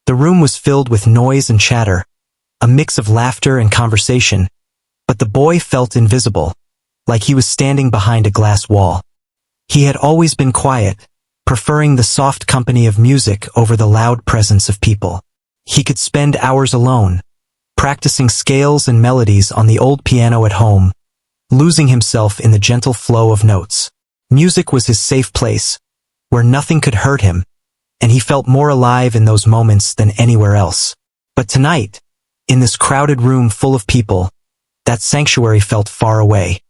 The room was filled with noise and chatter, a mix of laughter and conversation, but the boy felt invisible, like he was standing behind a glass wall. He had always been quiet, preferring the soft company of music over the loud presence of people. He could spend hours alone, practicing scales and melodies on the old piano at home, losing himself in the gentle flow of notes. Music was his safe place, where nothing could hurt him, and he felt more alive in those moments than anywhere else. But tonight, in this crowded room full of people, that sanctuary felt far away.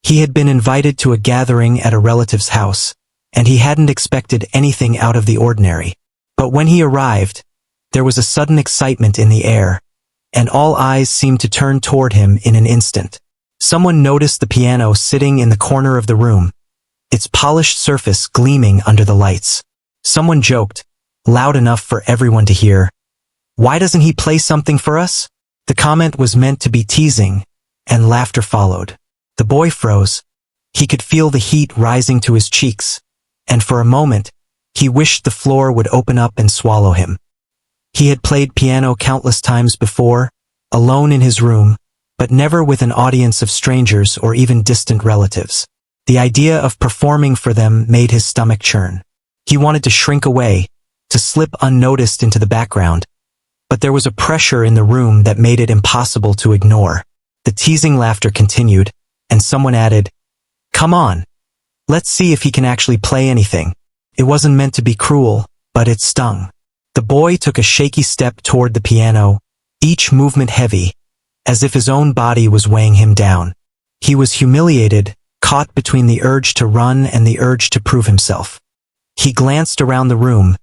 He had been invited to a gathering at a relative's house, and he hadn't expected anything out of the ordinary. But when he arrived, there was a sudden excitement in the air, and all eyes seemed to turn toward him in an instant. Someone noticed the piano sitting in the corner of the room, its polished surface gleaming under the lights. Someone joked, loud enough for everyone to hear, "Why doesn't he play something for us?" The comment was meant to be teasing, and laughter followed. The boy froze. He could feel the heat rising to his cheeks, and for a moment, he wished the floor would open up and swallow him. He had played piano countless times before, alone in his room, but never with an audience of strangers or even distant relatives. The idea of performing for them made his stomach churn. He wanted to shrink away, to slip unnoticed into the background, but there was a pressure in the room that made it impossible to ignore. The teasing laughter continued, and someone added, "Come on, let's see if he can actually play anything." It wasn't meant to be cruel, but it stung. The boy took a shaky step toward the piano, each movement heavy, as if his own body was weighing him down. He was humiliated, caught between the urge to run and the urge to prove himself. He glanced around the room,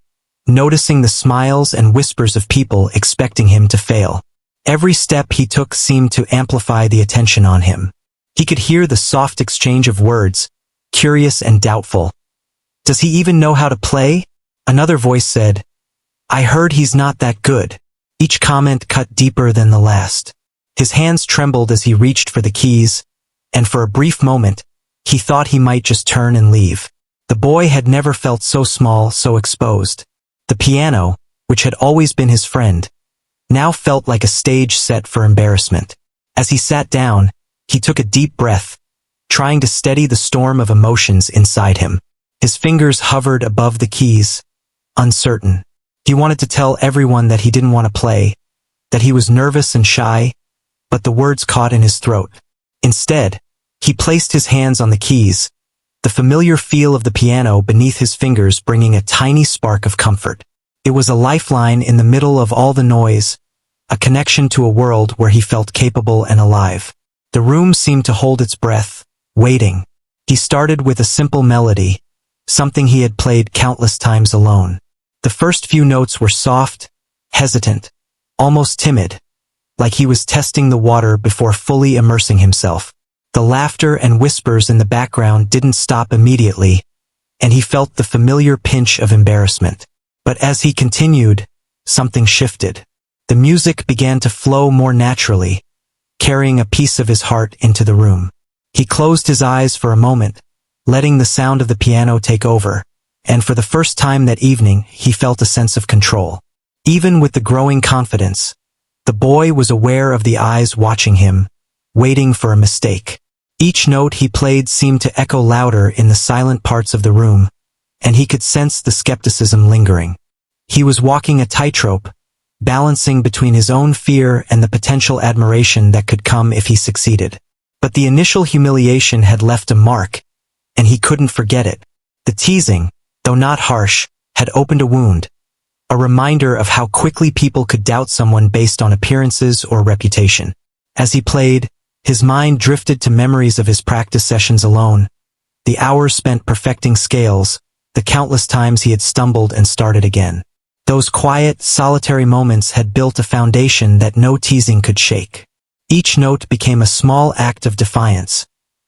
noticing the smiles and whispers of people expecting him to fail. Every step he took seemed to amplify the attention on him. He could hear the soft exchange of words, curious and doubtful. "Does he even know how to play?" Another voice said, "I heard he's not that good." Each comment cut deeper than the last. His hands trembled as he reached for the keys, and for a brief moment, he thought he might just turn and leave. The boy had never felt so small, so exposed. The piano, which had always been his friend, now felt like a stage set for embarrassment. As he sat down, he took a deep breath, trying to steady the storm of emotions inside him. His fingers hovered above the keys, uncertain. He wanted to tell everyone that he didn't want to play, that he was nervous and shy, but the words caught in his throat. Instead, he placed his hands on the keys, the familiar feel of the piano beneath his fingers bringing a tiny spark of comfort. It was a lifeline in the middle of all the noise, a connection to a world where he felt capable and alive. The room seemed to hold its breath, waiting. He started with a simple melody, something he had played countless times alone. The first few notes were soft, hesitant, almost timid, like he was testing the water before fully immersing himself. The laughter and whispers in the background didn't stop immediately, and he felt the familiar pinch of embarrassment. But as he continued, something shifted. The music began to flow more naturally, carrying a piece of his heart into the room. He closed his eyes for a moment, letting the sound of the piano take over, and for the first time that evening he felt a sense of control. Even with the growing confidence, the boy was aware of the eyes watching him, waiting for a mistake. Each note he played seemed to echo louder in the silent parts of the room, and he could sense the skepticism lingering. He was walking a tightrope, balancing between his own fear and the potential admiration that could come if he succeeded. But the initial humiliation had left a mark, and he couldn't forget it. The teasing, though not harsh, had opened a wound, a reminder of how quickly people could doubt someone based on appearances or reputation. As he played, his mind drifted to memories of his practice sessions alone, the hours spent perfecting scales, the countless times he had stumbled and started again. Those quiet, solitary moments had built a foundation that no teasing could shake. Each note became a small act of defiance,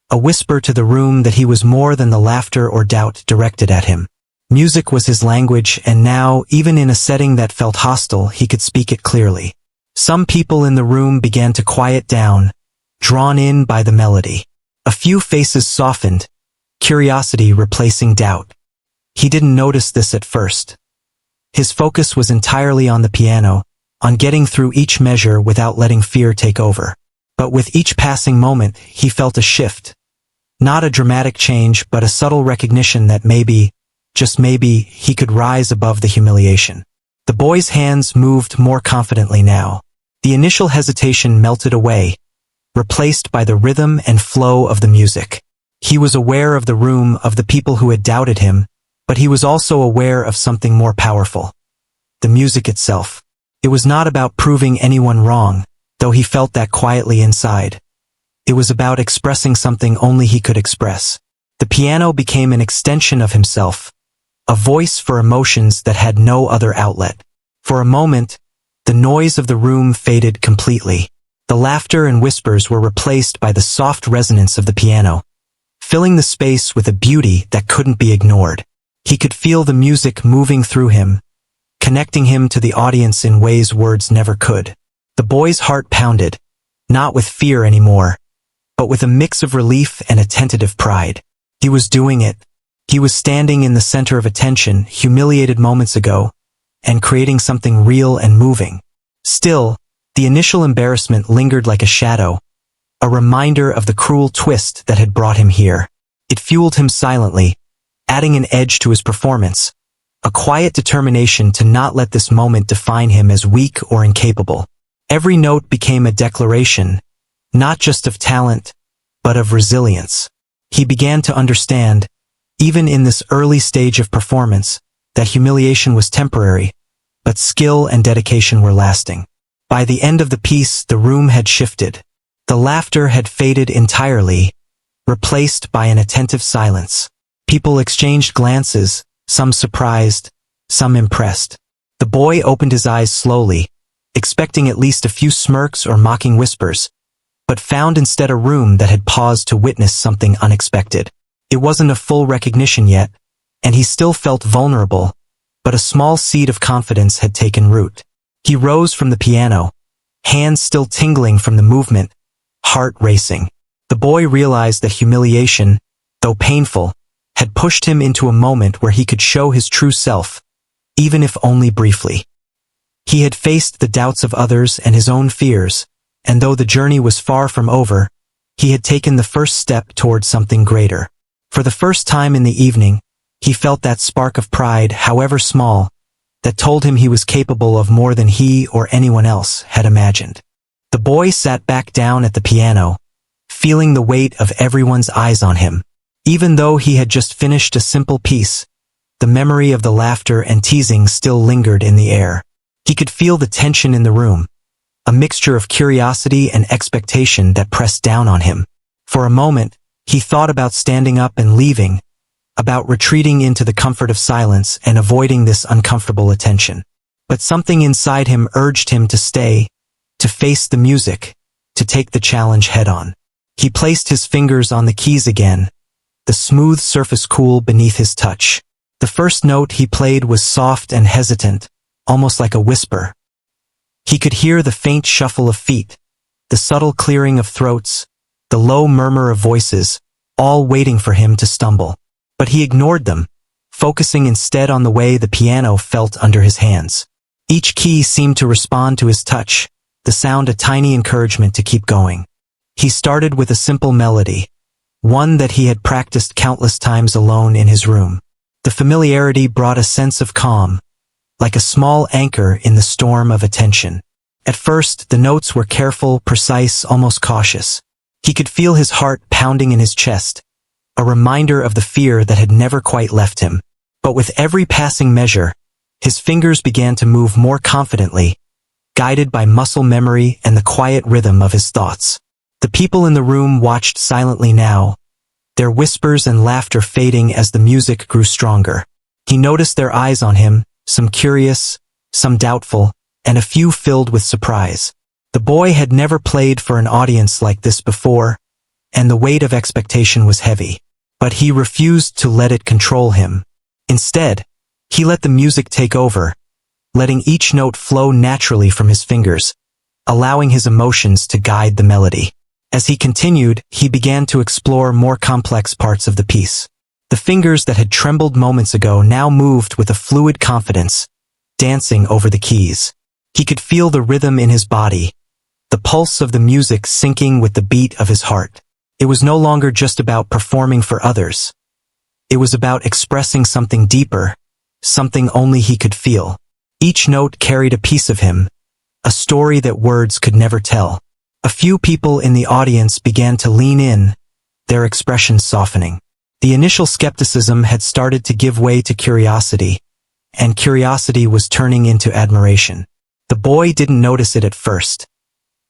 a whisper to the room that he was more than the laughter or doubt directed at him. Music was his language, and now, even in a setting that felt hostile, he could speak it clearly. Some people in the room began to quiet down, drawn in by the melody. A few faces softened, curiosity replacing doubt. He didn't notice this at first. His focus was entirely on the piano, on getting through each measure without letting fear take over. But with each passing moment, he felt a shift. Not a dramatic change, but a subtle recognition that maybe, just maybe, he could rise above the humiliation. The boy's hands moved more confidently now. The initial hesitation melted away, replaced by the rhythm and flow of the music. He was aware of the room, of the people who had doubted him, but he was also aware of something more powerful. The music itself. It was not about proving anyone wrong, though he felt that quietly inside. It was about expressing something only he could express. The piano became an extension of himself, a voice for emotions that had no other outlet. For a moment, the noise of the room faded completely. The laughter and whispers were replaced by the soft resonance of the piano, filling the space with a beauty that couldn't be ignored. He could feel the music moving through him, connecting him to the audience in ways words never could. The boy's heart pounded, not with fear anymore, but with a mix of relief and a tentative pride. He was doing it. He was standing in the center of attention, humiliated moments ago, and creating something real and moving. Still, the initial embarrassment lingered like a shadow, a reminder of the cruel twist that had brought him here. It fueled him silently, adding an edge to his performance, a quiet determination to not let this moment define him as weak or incapable. Every note became a declaration, not just of talent, but of resilience. He began to understand, even in this early stage of performance, that humiliation was temporary, but skill and dedication were lasting. By the end of the piece, the room had shifted. The laughter had faded entirely, replaced by an attentive silence. People exchanged glances, some surprised, some impressed. The boy opened his eyes slowly, expecting at least a few smirks or mocking whispers, but found instead a room that had paused to witness something unexpected. It wasn't a full recognition yet, and he still felt vulnerable, but a small seed of confidence had taken root. He rose from the piano, hands still tingling from the movement, heart racing. The boy realized that humiliation, though painful, had pushed him into a moment where he could show his true self, even if only briefly. He had faced the doubts of others and his own fears, and though the journey was far from over, he had taken the first step toward something greater. For the first time in the evening, he felt that spark of pride, however small, that told him he was capable of more than he or anyone else had imagined. The boy sat back down at the piano, feeling the weight of everyone's eyes on him. Even though he had just finished a simple piece, the memory of the laughter and teasing still lingered in the air. He could feel the tension in the room, a mixture of curiosity and expectation that pressed down on him. For a moment, he thought about standing up and leaving, about retreating into the comfort of silence and avoiding this uncomfortable attention. But something inside him urged him to stay, to face the music, to take the challenge head-on. He placed his fingers on the keys again, the smooth surface cool beneath his touch. The first note he played was soft and hesitant, almost like a whisper. He could hear the faint shuffle of feet, the subtle clearing of throats, the low murmur of voices, all waiting for him to stumble. But he ignored them, focusing instead on the way the piano felt under his hands. Each key seemed to respond to his touch, the sound a tiny encouragement to keep going. He started with a simple melody, one that he had practiced countless times alone in his room. The familiarity brought a sense of calm, like a small anchor in the storm of attention. At first, the notes were careful, precise, almost cautious. He could feel his heart pounding in his chest, a reminder of the fear that had never quite left him. But with every passing measure, his fingers began to move more confidently, guided by muscle memory and the quiet rhythm of his thoughts. The people in the room watched silently now, their whispers and laughter fading as the music grew stronger. He noticed their eyes on him, some curious, some doubtful, and a few filled with surprise. The boy had never played for an audience like this before, and the weight of expectation was heavy. But he refused to let it control him. Instead, he let the music take over, letting each note flow naturally from his fingers, allowing his emotions to guide the melody. As he continued, he began to explore more complex parts of the piece. The fingers that had trembled moments ago now moved with a fluid confidence, dancing over the keys. He could feel the rhythm in his body, the pulse of the music syncing with the beat of his heart. It was no longer just about performing for others. It was about expressing something deeper, something only he could feel. Each note carried a piece of him, a story that words could never tell. A few people in the audience began to lean in, their expressions softening. The initial skepticism had started to give way to curiosity, and curiosity was turning into admiration. The boy didn't notice it at first.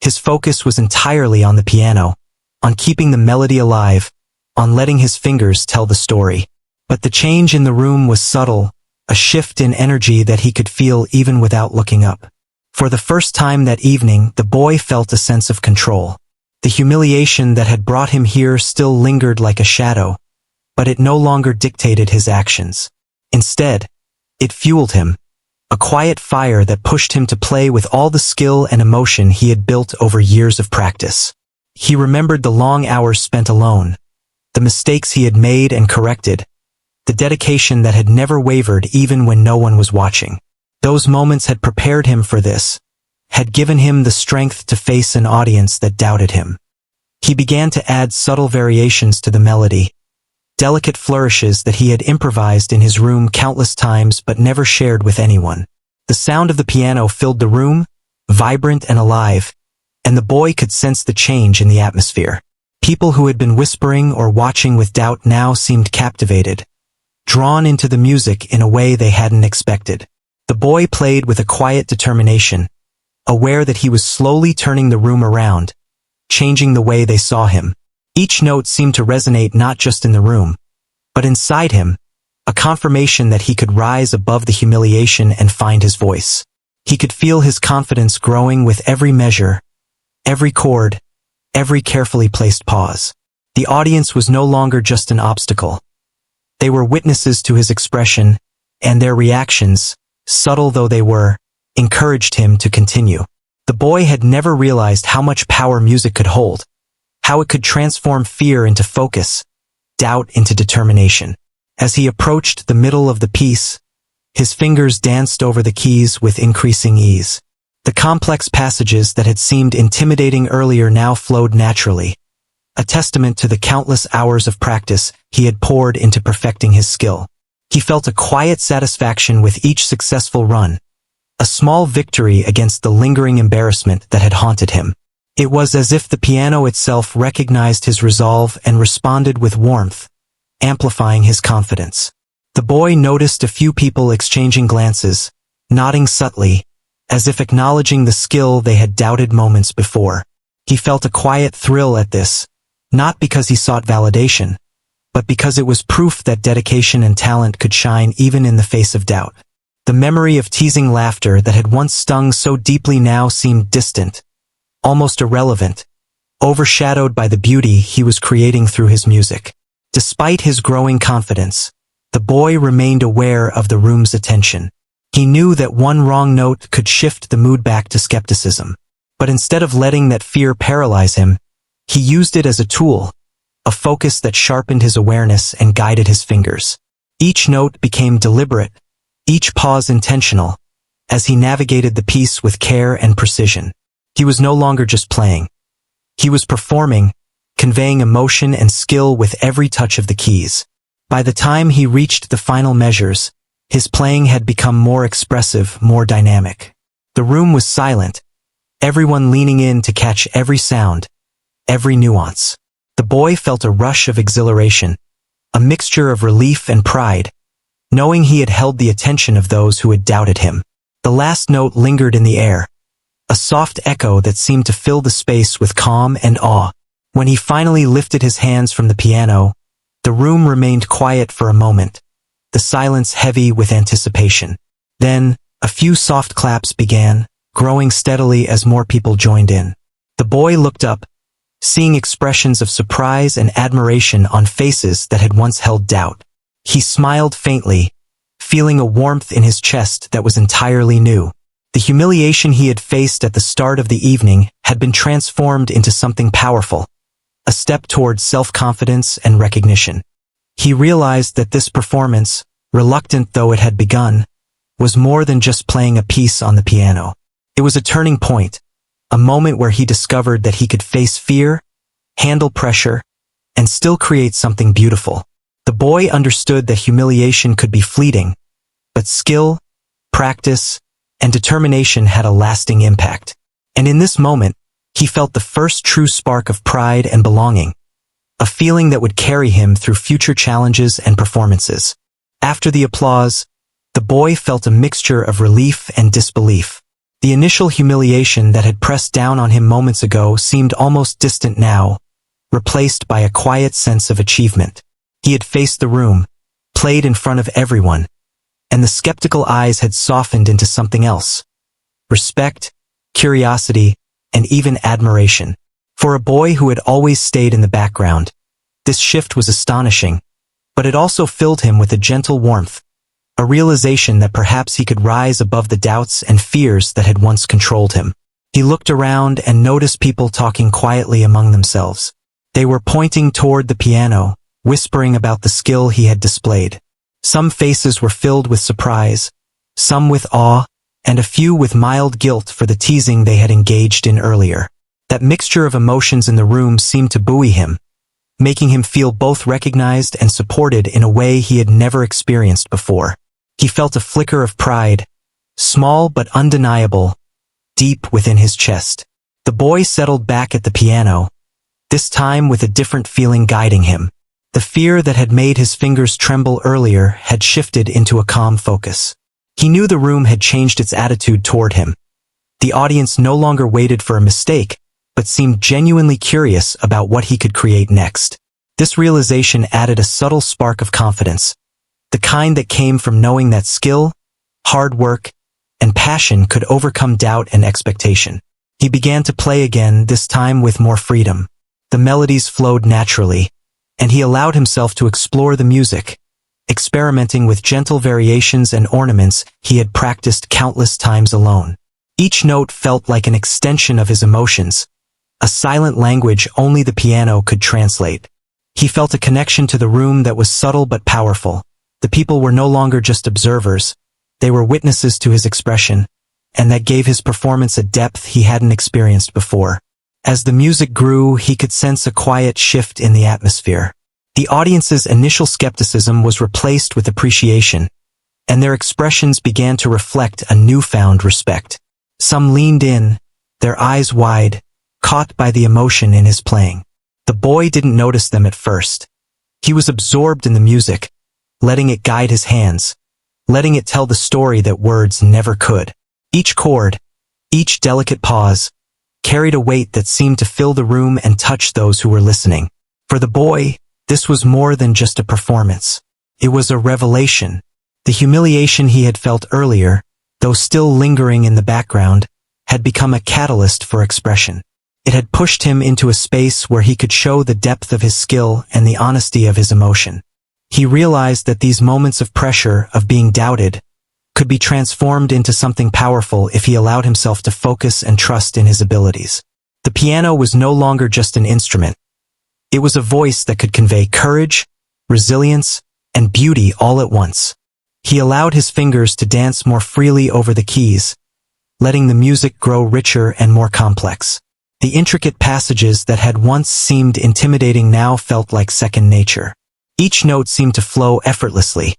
His focus was entirely on the piano, on keeping the melody alive, on letting his fingers tell the story. But the change in the room was subtle, a shift in energy that he could feel even without looking up. For the first time that evening, the boy felt a sense of control. The humiliation that had brought him here still lingered like a shadow, but it no longer dictated his actions. Instead, it fueled him, a quiet fire that pushed him to play with all the skill and emotion he had built over years of practice. He remembered the long hours spent alone, the mistakes he had made and corrected, the dedication that had never wavered even when no one was watching. Those moments had prepared him for this, had given him the strength to face an audience that doubted him. He began to add subtle variations to the melody, delicate flourishes that he had improvised in his room countless times but never shared with anyone. The sound of the piano filled the room, vibrant and alive, and the boy could sense the change in the atmosphere. People who had been whispering or watching with doubt now seemed captivated, drawn into the music in a way they hadn't expected. The boy played with a quiet determination, aware that he was slowly turning the room around, changing the way they saw him. Each note seemed to resonate not just in the room, but inside him, a confirmation that he could rise above the humiliation and find his voice. He could feel his confidence growing with every measure, every chord, every carefully placed pause. The audience was no longer just an obstacle. They were witnesses to his expression, and their reactions, subtle though they were, encouraged him to continue. The boy had never realized how much power music could hold, how it could transform fear into focus, doubt into determination. As he approached the middle of the piece, his fingers danced over the keys with increasing ease. The complex passages that had seemed intimidating earlier now flowed naturally, a testament to the countless hours of practice he had poured into perfecting his skill. He felt a quiet satisfaction with each successful run, a small victory against the lingering embarrassment that had haunted him. It was as if the piano itself recognized his resolve and responded with warmth, amplifying his confidence. The boy noticed a few people exchanging glances, nodding subtly, as if acknowledging the skill they had doubted moments before. He felt a quiet thrill at this, not because he sought validation, but because it was proof that dedication and talent could shine even in the face of doubt. The memory of teasing laughter that had once stung so deeply now seemed distant, almost irrelevant, overshadowed by the beauty he was creating through his music. Despite his growing confidence, the boy remained aware of the room's attention. He knew that one wrong note could shift the mood back to skepticism. But instead of letting that fear paralyze him, he used it as a tool, a focus that sharpened his awareness and guided his fingers. Each note became deliberate, each pause intentional, as he navigated the piece with care and precision. He was no longer just playing. He was performing, conveying emotion and skill with every touch of the keys. By the time he reached the final measures, his playing had become more expressive, more dynamic. The room was silent, everyone leaning in to catch every sound, every nuance. The boy felt a rush of exhilaration, a mixture of relief and pride, knowing he had held the attention of those who had doubted him. The last note lingered in the air, a soft echo that seemed to fill the space with calm and awe. When he finally lifted his hands from the piano, the room remained quiet for a moment, the silence heavy with anticipation. Then, a few soft claps began, growing steadily as more people joined in. The boy looked up, seeing expressions of surprise and admiration on faces that had once held doubt. He smiled faintly, feeling a warmth in his chest that was entirely new. The humiliation he had faced at the start of the evening had been transformed into something powerful, a step toward self-confidence and recognition. He realized that this performance, reluctant though it had begun, was more than just playing a piece on the piano. It was a turning point, a moment where he discovered that he could face fear, handle pressure, and still create something beautiful. The boy understood that humiliation could be fleeting, but skill, practice, and determination had a lasting impact. And in this moment, he felt the first true spark of pride and belonging, a feeling that would carry him through future challenges and performances. After the applause, the boy felt a mixture of relief and disbelief. The initial humiliation that had pressed down on him moments ago seemed almost distant now, replaced by a quiet sense of achievement. He had faced the room, played in front of everyone, and the skeptical eyes had softened into something else. Respect, curiosity, and even admiration. For a boy who had always stayed in the background, this shift was astonishing, but it also filled him with a gentle warmth, a realization that perhaps he could rise above the doubts and fears that had once controlled him. He looked around and noticed people talking quietly among themselves. They were pointing toward the piano, whispering about the skill he had displayed. Some faces were filled with surprise, some with awe, and a few with mild guilt for the teasing they had engaged in earlier. That mixture of emotions in the room seemed to buoy him, making him feel both recognized and supported in a way he had never experienced before. He felt a flicker of pride, small but undeniable, deep within his chest. The boy settled back at the piano, this time with a different feeling guiding him. The fear that had made his fingers tremble earlier had shifted into a calm focus. He knew the room had changed its attitude toward him. The audience no longer waited for a mistake, but seemed genuinely curious about what he could create next. This realization added a subtle spark of confidence, the kind that came from knowing that skill, hard work, and passion could overcome doubt and expectation. He began to play again, this time with more freedom. The melodies flowed naturally, and he allowed himself to explore the music, experimenting with gentle variations and ornaments he had practiced countless times alone. Each note felt like an extension of his emotions, a silent language only the piano could translate. He felt a connection to the room that was subtle but powerful. The people were no longer just observers, they were witnesses to his expression, and that gave his performance a depth he hadn't experienced before. As the music grew, he could sense a quiet shift in the atmosphere. The audience's initial skepticism was replaced with appreciation, and their expressions began to reflect a newfound respect. Some leaned in, their eyes wide, caught by the emotion in his playing. The boy didn't notice them at first. He was absorbed in the music, letting it guide his hands, letting it tell the story that words never could. Each chord, each delicate pause, carried a weight that seemed to fill the room and touch those who were listening. For the boy, this was more than just a performance. It was a revelation. The humiliation he had felt earlier, though still lingering in the background, had become a catalyst for expression. It had pushed him into a space where he could show the depth of his skill and the honesty of his emotion. He realized that these moments of pressure, of being doubted, could be transformed into something powerful if he allowed himself to focus and trust in his abilities. The piano was no longer just an instrument. It was a voice that could convey courage, resilience, and beauty all at once. He allowed his fingers to dance more freely over the keys, letting the music grow richer and more complex. The intricate passages that had once seemed intimidating now felt like second nature. Each note seemed to flow effortlessly,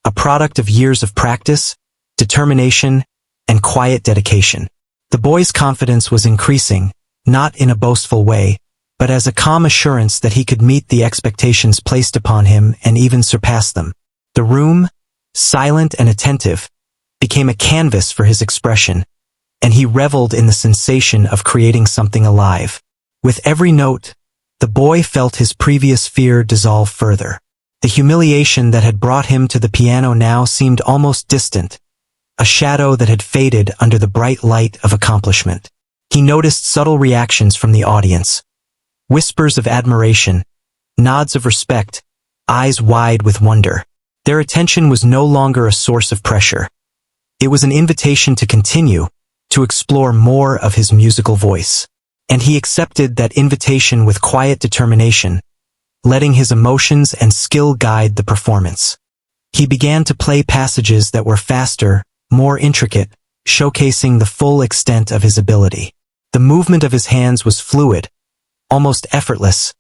a product of years of practice, determination, and quiet dedication. The boy's confidence was increasing, not in a boastful way, but as a calm assurance that he could meet the expectations placed upon him and even surpass them. The room, silent and attentive, became a canvas for his expression, and he reveled in the sensation of creating something alive. With every note, the boy felt his previous fear dissolve further. The humiliation that had brought him to the piano now seemed almost distant, a shadow that had faded under the bright light of accomplishment. He noticed subtle reactions from the audience, whispers of admiration, nods of respect, eyes wide with wonder. Their attention was no longer a source of pressure. It was an invitation to continue, to explore more of his musical voice. And he accepted that invitation with quiet determination, letting his emotions and skill guide the performance. He began to play passages that were faster, more intricate, showcasing the full extent of his ability. The movement of his hands was fluid, almost effortless,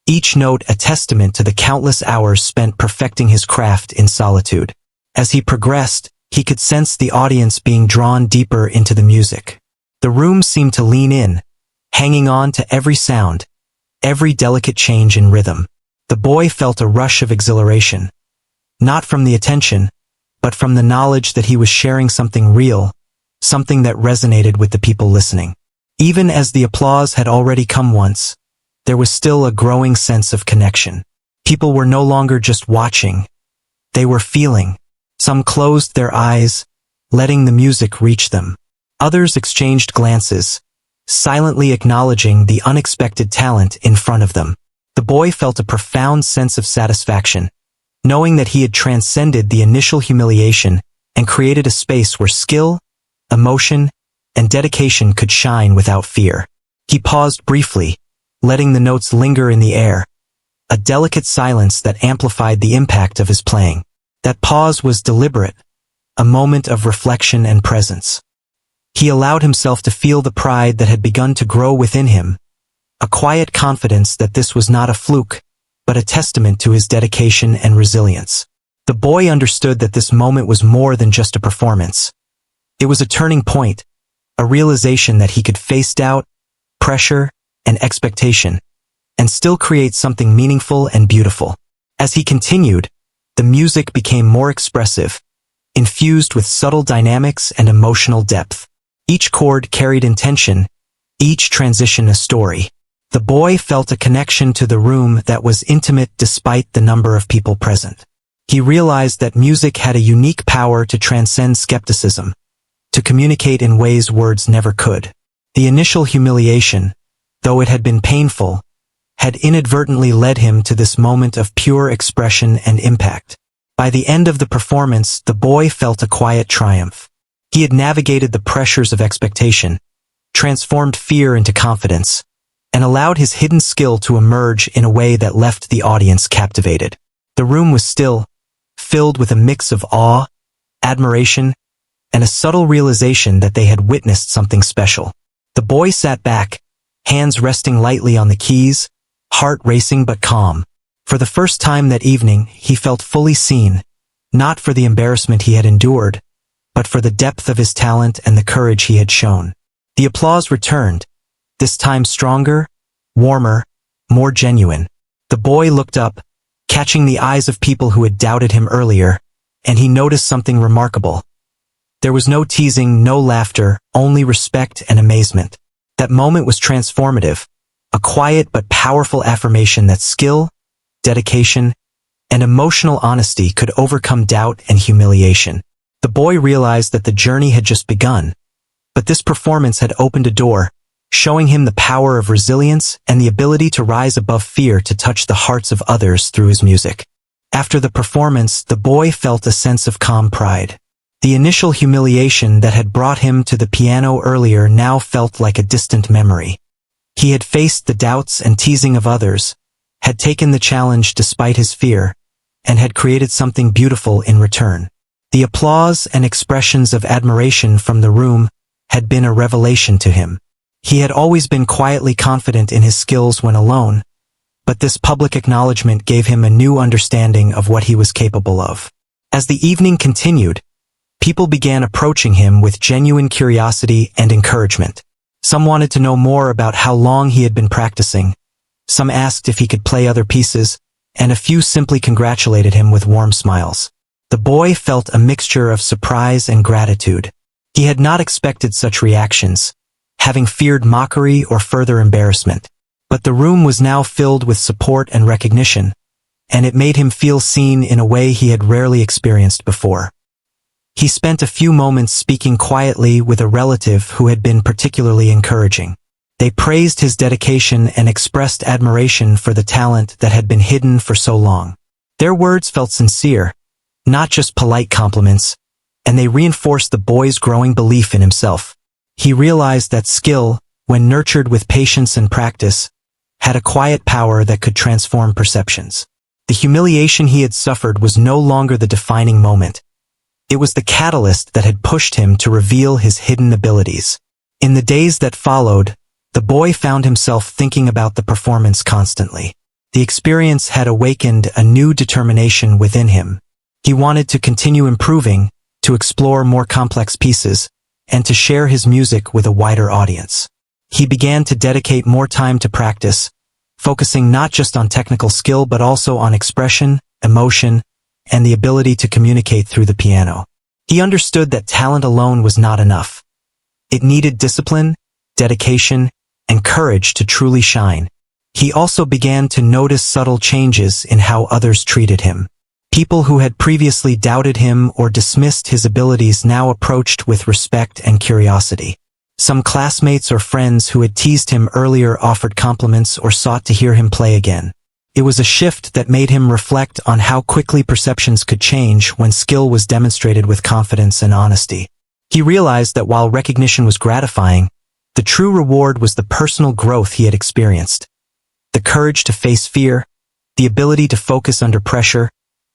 each note a testament to the countless hours spent perfecting his craft in solitude. As he progressed, he could sense the audience being drawn deeper into the music. The room seemed to lean in, hanging on to every sound, every delicate change in rhythm. The boy felt a rush of exhilaration, not from the attention, but from the knowledge that he was sharing something real, something that resonated with the people listening. Even as the applause had already come once, there was still a growing sense of connection. People were no longer just watching, they were feeling. Some closed their eyes, letting the music reach them. Others exchanged glances, silently acknowledging the unexpected talent in front of them. The boy felt a profound sense of satisfaction, knowing that he had transcended the initial humiliation and created a space where skill, emotion, and dedication could shine without fear. He paused briefly, letting the notes linger in the air, a delicate silence that amplified the impact of his playing. That pause was deliberate, a moment of reflection and presence. He allowed himself to feel the pride that had begun to grow within him, a quiet confidence that this was not a fluke, but a testament to his dedication and resilience. The boy understood that this moment was more than just a performance. It was a turning point, a realization that he could face doubt, pressure, and expectation, and still create something meaningful and beautiful. As he continued, the music became more expressive, infused with subtle dynamics and emotional depth. Each chord carried intention, each transition a story. The boy felt a connection to the room that was intimate despite the number of people present. He realized that music had a unique power to transcend skepticism, to communicate in ways words never could. The initial humiliation, though it had been painful, had inadvertently led him to this moment of pure expression and impact. By the end of the performance, the boy felt a quiet triumph. He had navigated the pressures of expectation, transformed fear into confidence, and allowed his hidden skill to emerge in a way that left the audience captivated. The room was still, filled with a mix of awe, admiration, and a subtle realization that they had witnessed something special. The boy sat back, hands resting lightly on the keys, heart racing but calm. For the first time that evening, he felt fully seen, not for the embarrassment he had endured, but for the depth of his talent and the courage he had shown. The applause returned, this time stronger, warmer, more genuine. The boy looked up, catching the eyes of people who had doubted him earlier, and he noticed something remarkable. There was no teasing, no laughter, only respect and amazement. That moment was transformative, a quiet but powerful affirmation that skill, dedication, and emotional honesty could overcome doubt and humiliation. The boy realized that the journey had just begun, but this performance had opened a door, showing him the power of resilience and the ability to rise above fear to touch the hearts of others through his music. After the performance, the boy felt a sense of calm pride. The initial humiliation that had brought him to the piano earlier now felt like a distant memory. He had faced the doubts and teasing of others, had taken the challenge despite his fear, and had created something beautiful in return. The applause and expressions of admiration from the room had been a revelation to him. He had always been quietly confident in his skills when alone, but this public acknowledgement gave him a new understanding of what he was capable of. As the evening continued, people began approaching him with genuine curiosity and encouragement. Some wanted to know more about how long he had been practicing, some asked if he could play other pieces, and a few simply congratulated him with warm smiles. The boy felt a mixture of surprise and gratitude. He had not expected such reactions, having feared mockery or further embarrassment. But the room was now filled with support and recognition, and it made him feel seen in a way he had rarely experienced before. He spent a few moments speaking quietly with a relative who had been particularly encouraging. They praised his dedication and expressed admiration for the talent that had been hidden for so long. Their words felt sincere, not just polite compliments, and they reinforced the boy's growing belief in himself. He realized that skill, when nurtured with patience and practice, had a quiet power that could transform perceptions. The humiliation he had suffered was no longer the defining moment. It was the catalyst that had pushed him to reveal his hidden abilities. In the days that followed, the boy found himself thinking about the performance constantly. The experience had awakened a new determination within him. He wanted to continue improving, to explore more complex pieces, and to share his music with a wider audience. He began to dedicate more time to practice, focusing not just on technical skill but also on expression, emotion, and the ability to communicate through the piano. He understood that talent alone was not enough. It needed discipline, dedication, and courage to truly shine. He also began to notice subtle changes in how others treated him. People who had previously doubted him or dismissed his abilities now approached with respect and curiosity. Some classmates or friends who had teased him earlier offered compliments or sought to hear him play again. It was a shift that made him reflect on how quickly perceptions could change when skill was demonstrated with confidence and honesty. He realized that while recognition was gratifying, the true reward was the personal growth he had experienced. The courage to face fear, the ability to focus under pressure,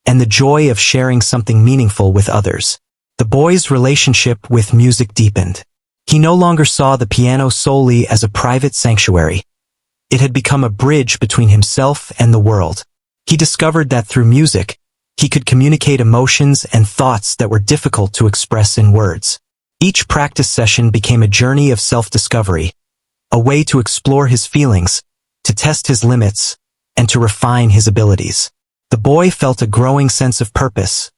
and the joy of sharing something meaningful with others. The boy's relationship with music deepened. He no longer saw the piano solely as a private sanctuary. It had become a bridge between himself and the world. He discovered that through music, he could communicate emotions and thoughts that were difficult to express in words. Each practice session became a journey of self-discovery, a way to explore his feelings, to test his limits, and to refine his abilities. The boy felt a growing sense of purpose,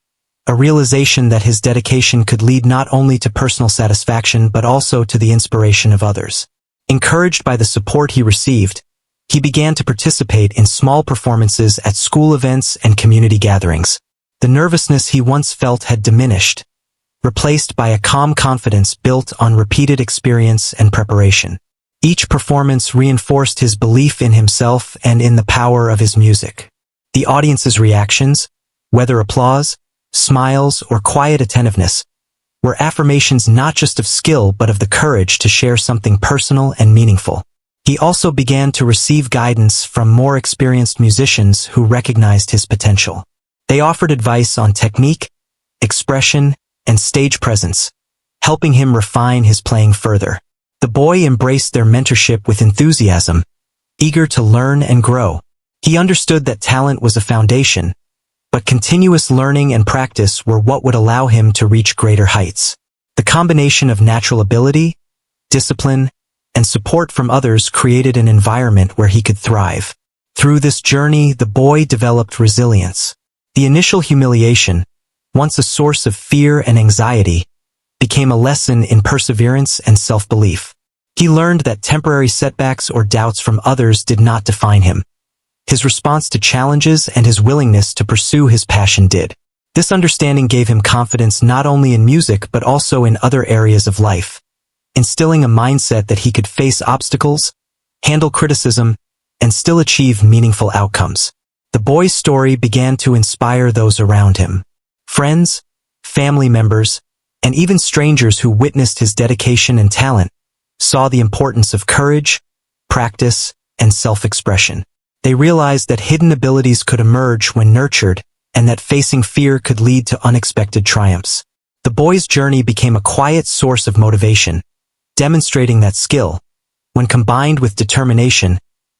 a realization that his dedication could lead not only to personal satisfaction but also to the inspiration of others. Encouraged by the support he received, he began to participate in small performances at school events and community gatherings. The nervousness he once felt had diminished, replaced by a calm confidence built on repeated experience and preparation. Each performance reinforced his belief in himself and in the power of his music. The audience's reactions, whether applause, smiles, or quiet attentiveness, were affirmations not just of skill but of the courage to share something personal and meaningful. He also began to receive guidance from more experienced musicians who recognized his potential. They offered advice on technique, expression, and stage presence, helping him refine his playing further. The boy embraced their mentorship with enthusiasm, eager to learn and grow. He understood that talent was a foundation, but continuous learning and practice were what would allow him to reach greater heights. The combination of natural ability, discipline, and support from others created an environment where he could thrive. Through this journey, the boy developed resilience. The initial humiliation, once a source of fear and anxiety, became a lesson in perseverance and self-belief. He learned that temporary setbacks or doubts from others did not define him. His response to challenges and his willingness to pursue his passion did. This understanding gave him confidence not only in music but also in other areas of life, instilling a mindset that he could face obstacles, handle criticism, and still achieve meaningful outcomes. The boy's story began to inspire those around him. Friends, family members, and even strangers who witnessed his dedication and talent saw the importance of courage, practice, and self-expression. They realized that hidden abilities could emerge when nurtured, and that facing fear could lead to unexpected triumphs. The boy's journey became a quiet source of motivation, demonstrating that skill, when combined with determination,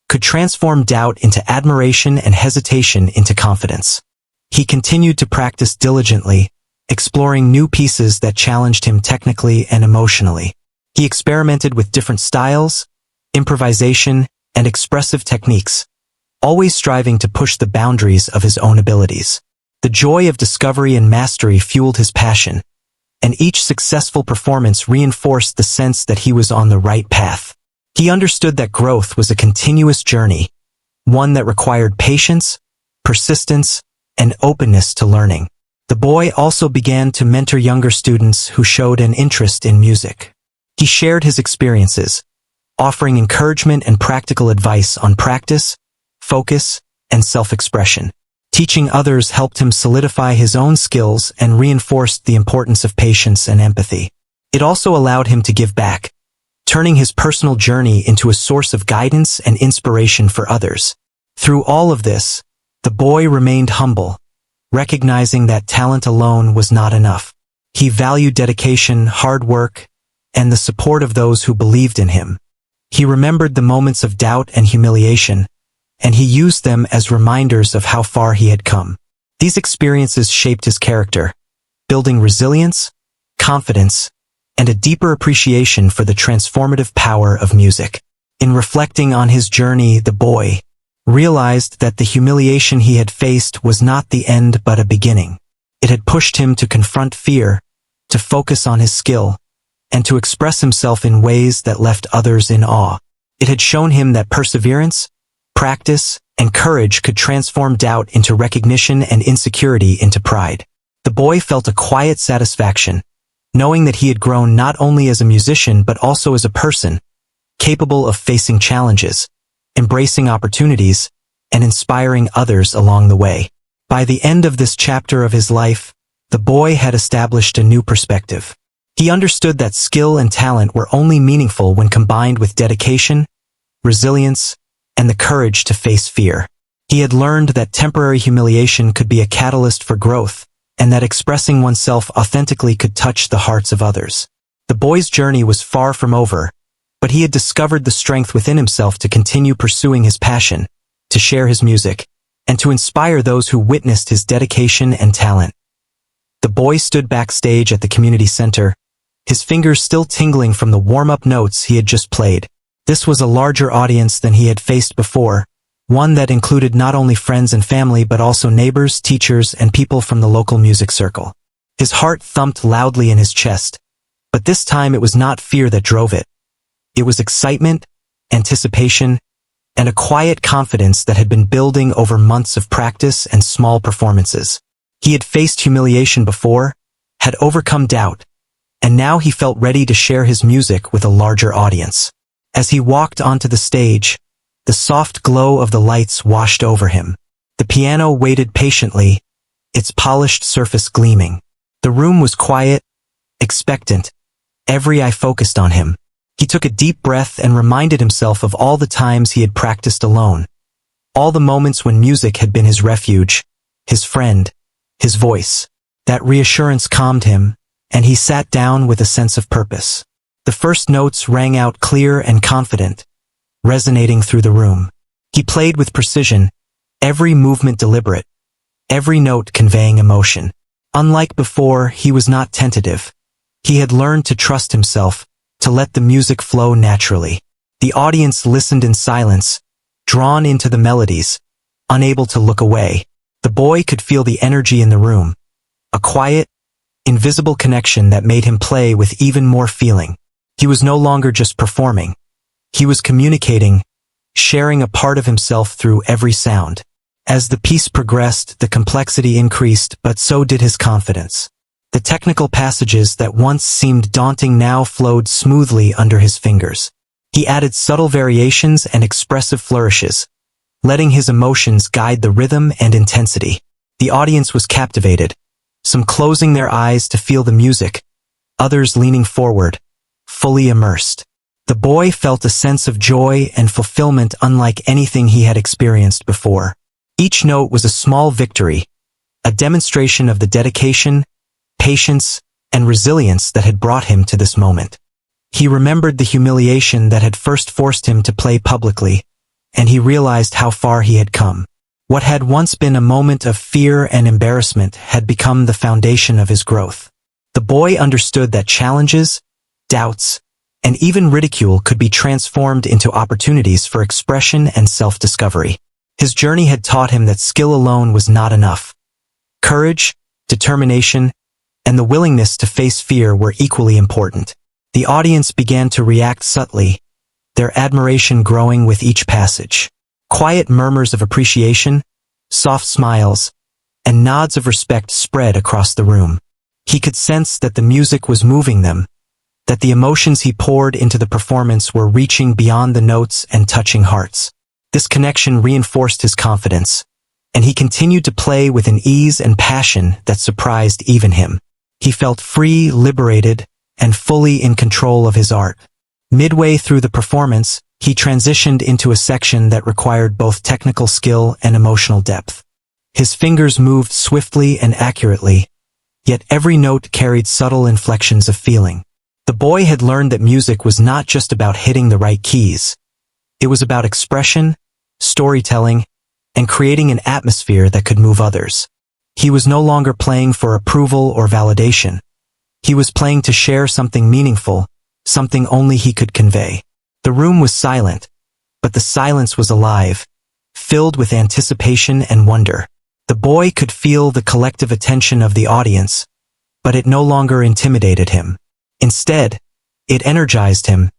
could transform doubt into admiration and hesitation into confidence. He continued to practice diligently, exploring new pieces that challenged him technically and emotionally. He experimented with different styles, improvisation, and expressive techniques, always striving to push the boundaries of his own abilities. The joy of discovery and mastery fueled his passion, and each successful performance reinforced the sense that he was on the right path. He understood that growth was a continuous journey, one that required patience, persistence, and openness to learning. The boy also began to mentor younger students who showed an interest in music. He shared his experiences, offering encouragement and practical advice on practice, focus, and self-expression. Teaching others helped him solidify his own skills and reinforced the importance of patience and empathy. It also allowed him to give back, turning his personal journey into a source of guidance and inspiration for others. Through all of this, the boy remained humble, recognizing that talent alone was not enough. He valued dedication, hard work, and the support of those who believed in him. He remembered the moments of doubt and humiliation, and he used them as reminders of how far he had come. These experiences shaped his character, building resilience, confidence, and a deeper appreciation for the transformative power of music. In reflecting on his journey, the boy realized that the humiliation he had faced was not the end but a beginning. It had pushed him to confront fear, to focus on his skill, and to express himself in ways that left others in awe. It had shown him that perseverance, practice, and courage could transform doubt into recognition and insecurity into pride. The boy felt a quiet satisfaction, knowing that he had grown not only as a musician but also as a person, capable of facing challenges, embracing opportunities, and inspiring others along the way. By the end of this chapter of his life, the boy had established a new perspective. He understood that skill and talent were only meaningful when combined with dedication, resilience, and the courage to face fear. He had learned that temporary humiliation could be a catalyst for growth, and that expressing oneself authentically could touch the hearts of others. The boy's journey was far from over, but he had discovered the strength within himself to continue pursuing his passion, to share his music, and to inspire those who witnessed his dedication and talent. The boy stood backstage at the community center, his fingers still tingling from the warm-up notes he had just played. This was a larger audience than he had faced before, one that included not only friends and family but also neighbors, teachers, and people from the local music circle. His heart thumped loudly in his chest, but this time it was not fear that drove it. It was excitement, anticipation, and a quiet confidence that had been building over months of practice and small performances. He had faced humiliation before, had overcome doubt, and now he felt ready to share his music with a larger audience. As he walked onto the stage, the soft glow of the lights washed over him. The piano waited patiently, its polished surface gleaming. The room was quiet, expectant, every eye focused on him. He took a deep breath and reminded himself of all the times he had practiced alone, all the moments when music had been his refuge, his friend, his voice. That reassurance calmed him, and he sat down with a sense of purpose. The first notes rang out clear and confident, resonating through the room. He played with precision, every movement deliberate, every note conveying emotion. Unlike before, he was not tentative. He had learned to trust himself, to let the music flow naturally. The audience listened in silence, drawn into the melodies, unable to look away. The boy could feel the energy in the room, a quiet, invisible connection that made him play with even more feeling. He was no longer just performing. He was communicating, sharing a part of himself through every sound. As the piece progressed, the complexity increased, but so did his confidence. The technical passages that once seemed daunting now flowed smoothly under his fingers. He added subtle variations and expressive flourishes, letting his emotions guide the rhythm and intensity. The audience was captivated, some closing their eyes to feel the music, others leaning forward, fully immersed. The boy felt a sense of joy and fulfillment unlike anything he had experienced before. Each note was a small victory, a demonstration of the dedication, patience, and resilience that had brought him to this moment. He remembered the humiliation that had first forced him to play publicly, and he realized how far he had come. What had once been a moment of fear and embarrassment had become the foundation of his growth. The boy understood that challenges, doubts, and even ridicule could be transformed into opportunities for expression and self-discovery. His journey had taught him that skill alone was not enough. Courage, determination, and the willingness to face fear were equally important. The audience began to react subtly, their admiration growing with each passage. Quiet murmurs of appreciation, soft smiles, and nods of respect spread across the room. He could sense that the music was moving them, that the emotions he poured into the performance were reaching beyond the notes and touching hearts. This connection reinforced his confidence, and he continued to play with an ease and passion that surprised even him. He felt free, liberated, and fully in control of his art. Midway through the performance, he transitioned into a section that required both technical skill and emotional depth. His fingers moved swiftly and accurately, yet every note carried subtle inflections of feeling. The boy had learned that music was not just about hitting the right keys. It was about expression, storytelling, and creating an atmosphere that could move others. He was no longer playing for approval or validation. He was playing to share something meaningful, something only he could convey. The room was silent, but the silence was alive, filled with anticipation and wonder. The boy could feel the collective attention of the audience, but it no longer intimidated him. Instead, it energized him,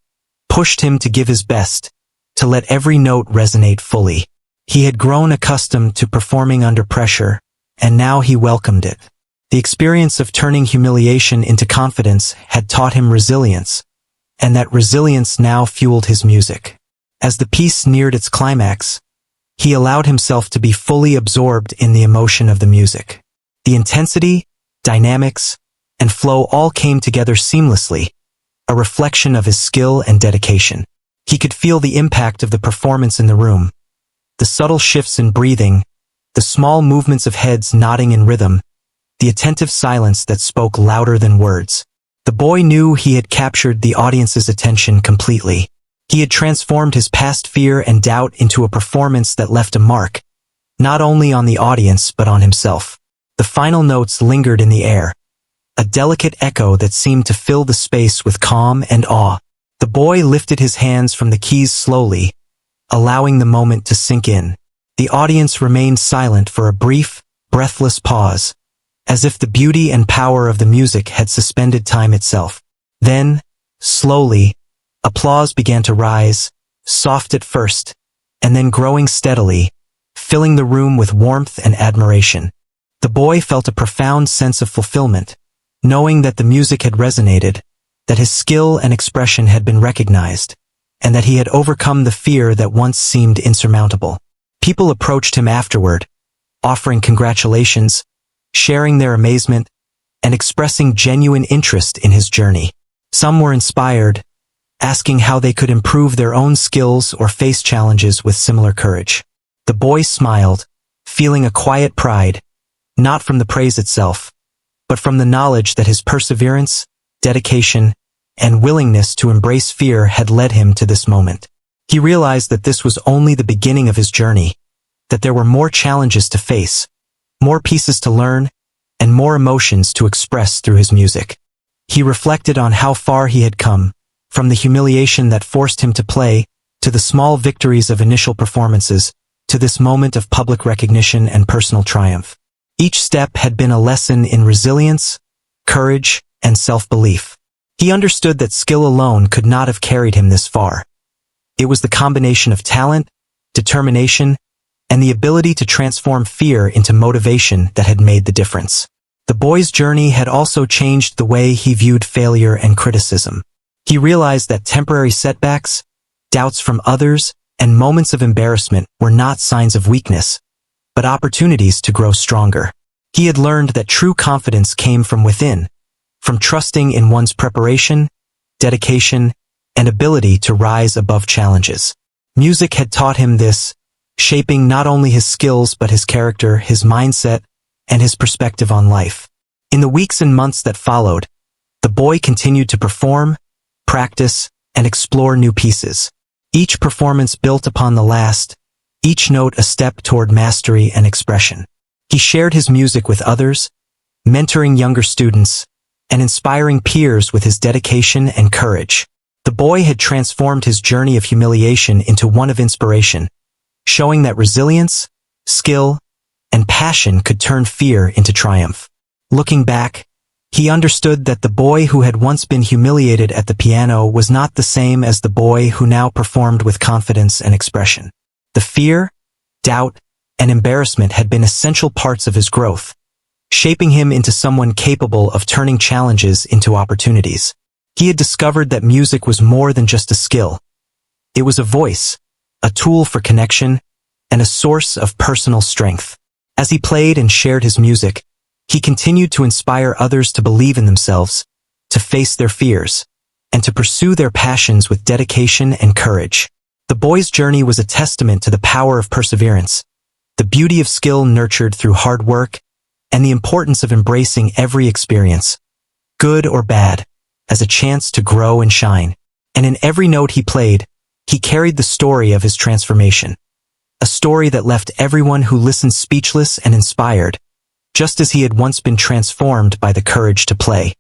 pushed him to give his best, to let every note resonate fully. He had grown accustomed to performing under pressure, and now he welcomed it. The experience of turning humiliation into confidence had taught him resilience, and that resilience now fueled his music. As the piece neared its climax, he allowed himself to be fully absorbed in the emotion of the music. The intensity, dynamics, and flow all came together seamlessly, a reflection of his skill and dedication. He could feel the impact of the performance in the room, the subtle shifts in breathing, the small movements of heads nodding in rhythm, the attentive silence that spoke louder than words. The boy knew he had captured the audience's attention completely. He had transformed his past fear and doubt into a performance that left a mark, not only on the audience but on himself. The final notes lingered in the air, a delicate echo that seemed to fill the space with calm and awe. The boy lifted his hands from the keys slowly, allowing the moment to sink in. The audience remained silent for a brief, breathless pause, as if the beauty and power of the music had suspended time itself. Then, slowly, applause began to rise, soft at first, and then growing steadily, filling the room with warmth and admiration. The boy felt a profound sense of fulfillment, knowing that the music had resonated, that his skill and expression had been recognized, and that he had overcome the fear that once seemed insurmountable. People approached him afterward, offering congratulations, sharing their amazement, and expressing genuine interest in his journey. Some were inspired, asking how they could improve their own skills or face challenges with similar courage. The boy smiled, feeling a quiet pride, not from the praise itself, but from the knowledge that his perseverance, dedication, and willingness to embrace fear had led him to this moment. He realized that this was only the beginning of his journey, that there were more challenges to face, more pieces to learn, and more emotions to express through his music. He reflected on how far he had come, from the humiliation that forced him to play, to the small victories of initial performances, to this moment of public recognition and personal triumph. Each step had been a lesson in resilience, courage, and self-belief. He understood that skill alone could not have carried him this far. It was the combination of talent, determination, and the ability to transform fear into motivation that had made the difference. The boy's journey had also changed the way he viewed failure and criticism. He realized that temporary setbacks, doubts from others, and moments of embarrassment were not signs of weakness, but opportunities to grow stronger. He had learned that true confidence came from within, from trusting in one's preparation, dedication, and ability to rise above challenges. Music had taught him this, shaping not only his skills but his character, his mindset, and his perspective on life. In the weeks and months that followed, the boy continued to perform, practice, and explore new pieces. Each performance built upon the last, each note a step toward mastery and expression. He shared his music with others, mentoring younger students, and inspiring peers with his dedication and courage. The boy had transformed his journey of humiliation into one of inspiration, showing that resilience, skill, and passion could turn fear into triumph. Looking back, he understood that the boy who had once been humiliated at the piano was not the same as the boy who now performed with confidence and expression. The fear, doubt, and embarrassment had been essential parts of his growth, shaping him into someone capable of turning challenges into opportunities. He had discovered that music was more than just a skill. It was a voice, a tool for connection, and a source of personal strength. As he played and shared his music, he continued to inspire others to believe in themselves, to face their fears, and to pursue their passions with dedication and courage. The boy's journey was a testament to the power of perseverance, the beauty of skill nurtured through hard work, and the importance of embracing every experience, good or bad, as a chance to grow and shine. And in every note he played, he carried the story of his transformation. A story that left everyone who listened speechless and inspired, just as he had once been transformed by the courage to play.